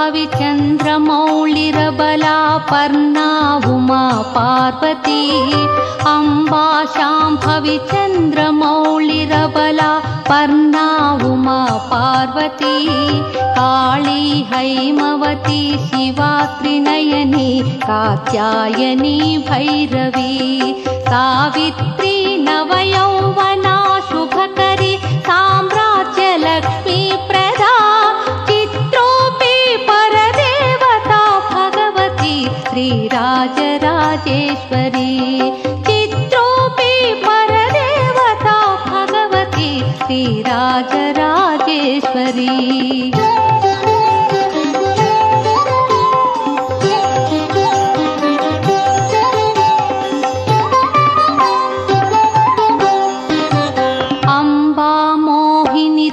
Shambhavi चन्द्रमौळिरबला Parna Uma Parvati Amba Shambhavi चन्द्रमौळिरबला Parna Uma Parvati Kali Haimavati Shiva Trinayani Katyayani Bhairavi Savitri नवयौवना शुभकरी साम्राज्यलक्ष्मी Prada चित्रोऽपि परदेवता Bhagavati Shrirajarajeshwari चित्रोऽपि परदेवता Bhagavati Shrirajarajeshwari.